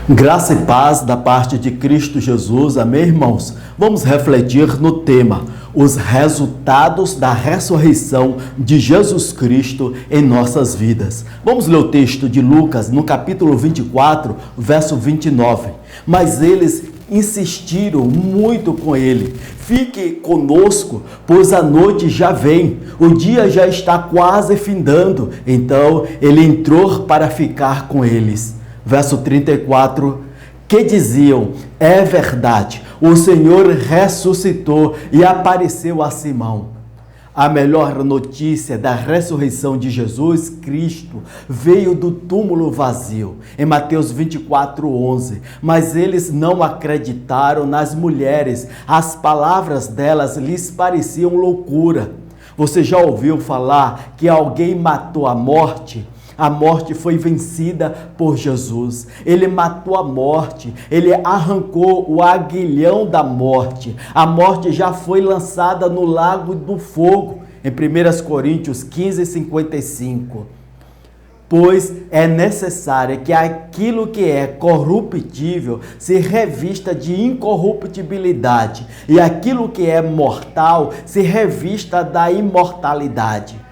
Graça e paz da parte de Cristo Jesus, amém, irmãos? Vamos refletir no tema, os resultados da ressurreição de Jesus Cristo em nossas vidas. Vamos ler o texto de Lucas, no capítulo 24, verso 29. Mas eles insistiram muito com ele: fique conosco, pois a noite já vem, o dia já está quase findando. Então ele entrou para ficar com eles. Verso 34, que diziam: é verdade, o Senhor ressuscitou e apareceu a Simão. A melhor notícia da ressurreição de Jesus Cristo veio do túmulo vazio, em Mateus 24:11. Mas eles não acreditaram nas mulheres, as palavras delas lhes pareciam loucura. Você já ouviu falar que alguém matou a morte? A morte foi vencida por Jesus. Ele matou a morte, ele arrancou o aguilhão da morte. A morte já foi lançada no lago do fogo, em 1 Coríntios 15:55. Pois é necessário que aquilo que é corruptível se revista de incorruptibilidade, e aquilo que é mortal se revista da imortalidade.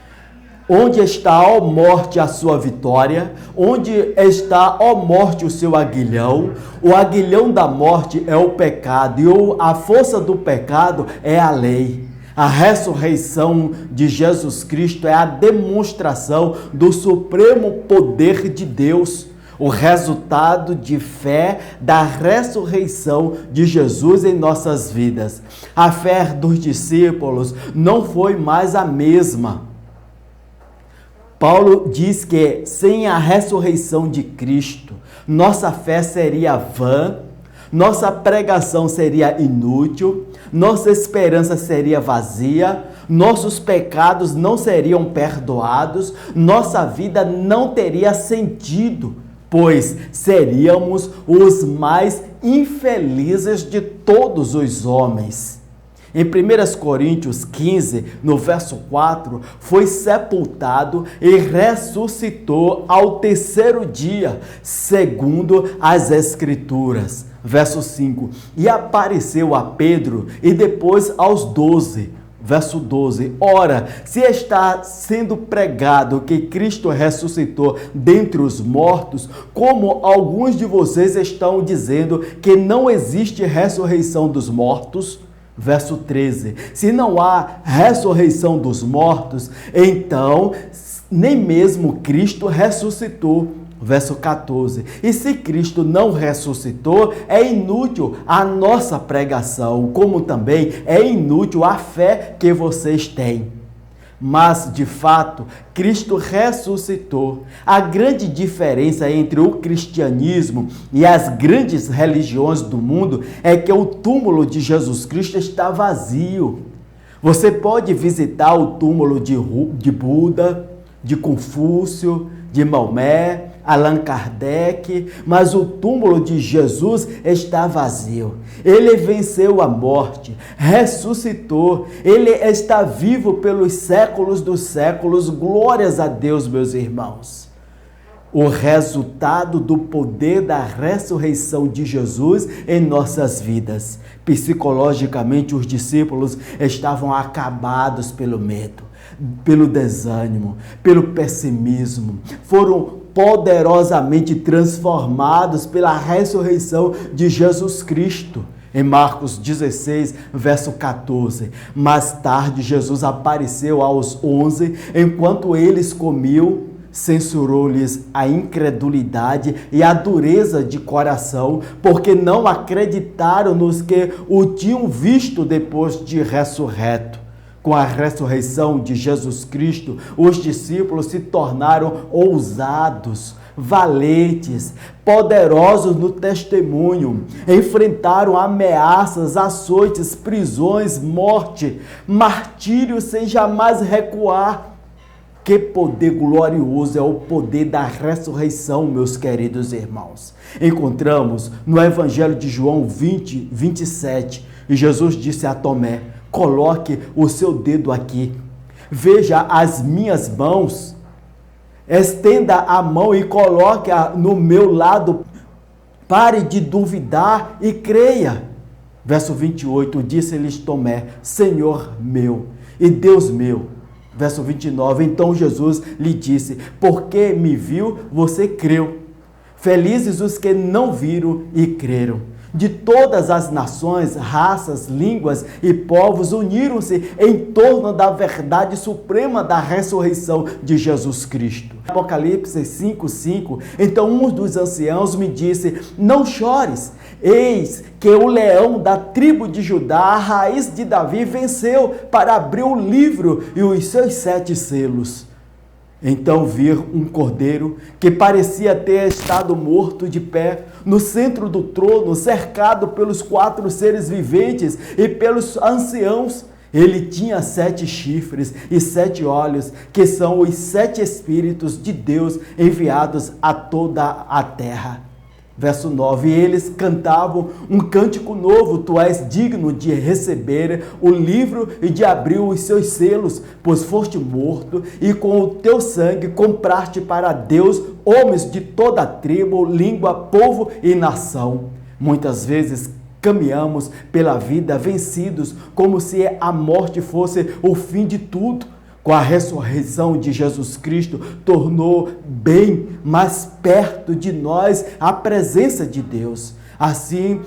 Onde está, ó morte, a sua vitória? Onde está, ó morte, o seu aguilhão? O aguilhão da morte é o pecado, e a força do pecado é a lei. A ressurreição de Jesus Cristo é a demonstração do supremo poder de Deus, o resultado de fé da ressurreição de Jesus em nossas vidas. A fé dos discípulos não foi mais a mesma. Paulo diz que sem a ressurreição de Cristo, nossa fé seria vã, nossa pregação seria inútil, nossa esperança seria vazia, nossos pecados não seriam perdoados, nossa vida não teria sentido, pois seríamos os mais infelizes de todos os homens. Em 1 Coríntios 15, no verso 4, foi sepultado e ressuscitou ao terceiro dia, segundo as Escrituras. Verso 5, e apareceu a Pedro e depois aos 12. Verso 12, ora, se está sendo pregado que Cristo ressuscitou dentre os mortos, como alguns de vocês estão dizendo que não existe ressurreição dos mortos? Verso 13, se não há ressurreição dos mortos, então nem mesmo Cristo ressuscitou. Verso 14, e se Cristo não ressuscitou, é inútil a nossa pregação, como também é inútil a fé que vocês têm. Mas, de fato, Cristo ressuscitou. A grande diferença entre o cristianismo e as grandes religiões do mundo é que o túmulo de Jesus Cristo está vazio. Você pode visitar o túmulo de Buda, de Confúcio, de Maomé, Allan Kardec, mas o túmulo de Jesus está vazio. Ele venceu a morte, ressuscitou, ele está vivo pelos séculos dos séculos. Glórias a Deus, meus irmãos. O resultado do poder da ressurreição de Jesus em nossas vidas. Psicologicamente, os discípulos estavam acabados pelo medo, pelo desânimo, pelo pessimismo. Foram poderosamente transformados pela ressurreição de Jesus Cristo. Em Marcos 16, verso 14. Mais tarde, Jesus apareceu aos 11, enquanto eles comiam, censurou-lhes a incredulidade e a dureza de coração, porque não acreditaram nos que o tinham visto depois de ressurreto. Com a ressurreição de Jesus Cristo, os discípulos se tornaram ousados, valentes, poderosos no testemunho, enfrentaram ameaças, açoites, prisões, morte, martírio sem jamais recuar. Que poder glorioso é o poder da ressurreição, meus queridos irmãos. Encontramos no Evangelho de João 20, 27, e Jesus disse a Tomé: coloque o seu dedo aqui, veja as minhas mãos, estenda a mão e coloque-a no meu lado Pare de duvidar e creia. Verso 28, disse-lhes Tomé, Senhor meu e Deus meu. Verso 29, então Jesus lhe disse, porque me viu, você creu. Felizes os que não viram e creram. De todas as nações, raças, línguas e povos uniram-se em torno da verdade suprema da ressurreição de Jesus Cristo. Apocalipse 5:5, então um dos anciãos me disse, não chores, eis que o leão da tribo de Judá, a raiz de Davi, venceu para abrir o livro e os seus 7 selos. Então vi um cordeiro que parecia ter estado morto de pé no centro do trono, cercado pelos 4 seres viventes e pelos anciãos. Ele tinha 7 chifres e 7 olhos, que são os 7 Espíritos de Deus enviados a toda a terra. Verso 9, e eles cantavam um cântico novo, tu és digno de receber o livro e de abrir os seus selos, pois foste morto e com o teu sangue compraste para Deus homens de toda tribo, língua, povo e nação. Muitas vezes caminhamos pela vida vencidos, como se a morte fosse o fim de tudo. Com a ressurreição de Jesus Cristo, tornou bem mais perto de nós a presença de Deus. Assim,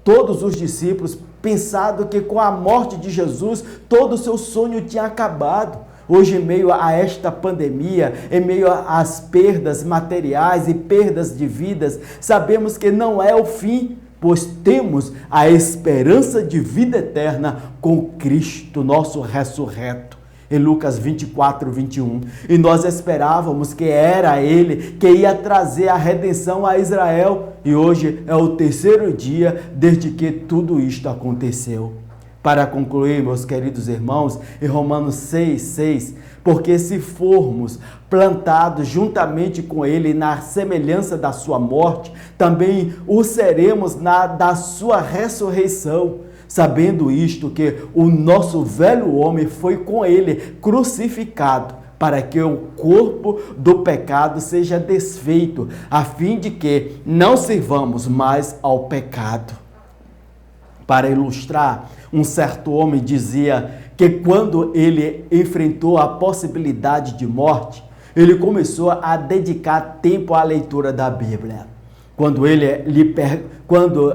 todos os discípulos pensaram que com a morte de Jesus, todo o seu sonho tinha acabado. Hoje, em meio a esta pandemia, em meio às perdas materiais e perdas de vidas, sabemos que não é o fim, pois temos a esperança de vida eterna com Cristo, nosso ressurreto. Em Lucas 24:21, e nós esperávamos que era Ele que ia trazer a redenção a Israel, e hoje é o 3º dia desde que tudo isto aconteceu. Para concluir, meus queridos irmãos, em Romanos 6:6, porque se formos plantados juntamente com Ele na semelhança da sua morte, também o seremos da sua ressurreição. Sabendo isto, que o nosso velho homem foi com ele crucificado, para que o corpo do pecado seja desfeito, a fim de que não sirvamos mais ao pecado. Para ilustrar, um certo homem dizia que quando ele enfrentou a possibilidade de morte, ele começou a dedicar tempo à leitura da Bíblia. Quando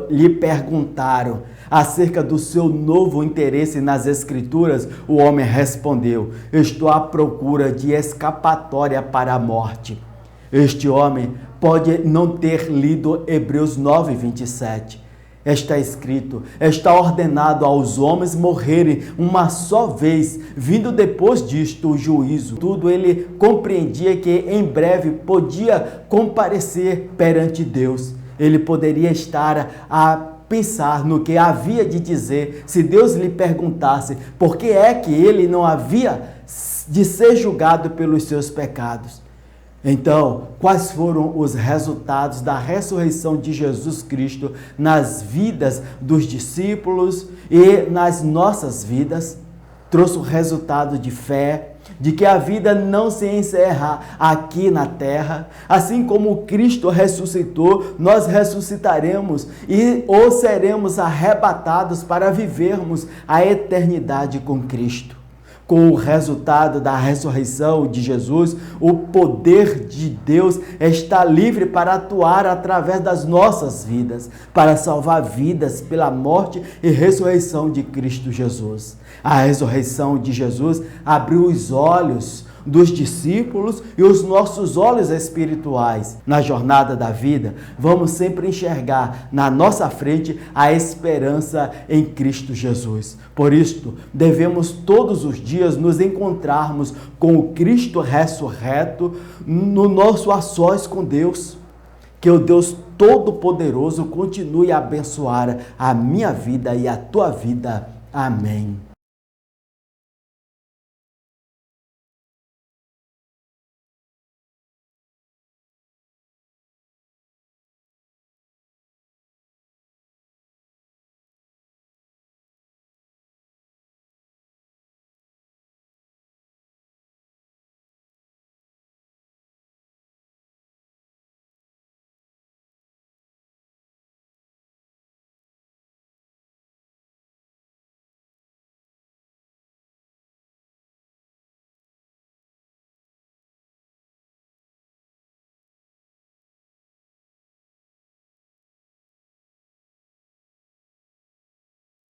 lhe perguntaram acerca do seu novo interesse nas Escrituras, o homem respondeu, estou à procura de escapatória para a morte. Este homem pode não ter lido Hebreus 9:27. Está escrito, está ordenado aos homens morrerem uma só vez, vindo depois disto o juízo. Tudo ele compreendia que em breve podia comparecer perante Deus. Ele poderia estar a pensar no que havia de dizer se Deus lhe perguntasse por que é que ele não havia de ser julgado pelos seus pecados. Então, quais foram os resultados da ressurreição de Jesus Cristo nas vidas dos discípulos e nas nossas vidas? Trouxe o resultado de fé, de que a vida não se encerra aqui na terra. Assim como Cristo ressuscitou, nós ressuscitaremos ou seremos arrebatados para vivermos a eternidade com Cristo. Com o resultado da ressurreição de Jesus, o poder de Deus está livre para atuar através das nossas vidas, para salvar vidas pela morte e ressurreição de Cristo Jesus. A ressurreição de Jesus abriu os olhos dos discípulos e os nossos olhos espirituais. Na jornada da vida, vamos sempre enxergar na nossa frente a esperança em Cristo Jesus. Por isto, devemos todos os dias nos encontrarmos com o Cristo ressurreto no nosso a sós com Deus. Que o Deus Todo-Poderoso continue a abençoar a minha vida e a tua vida. Amém.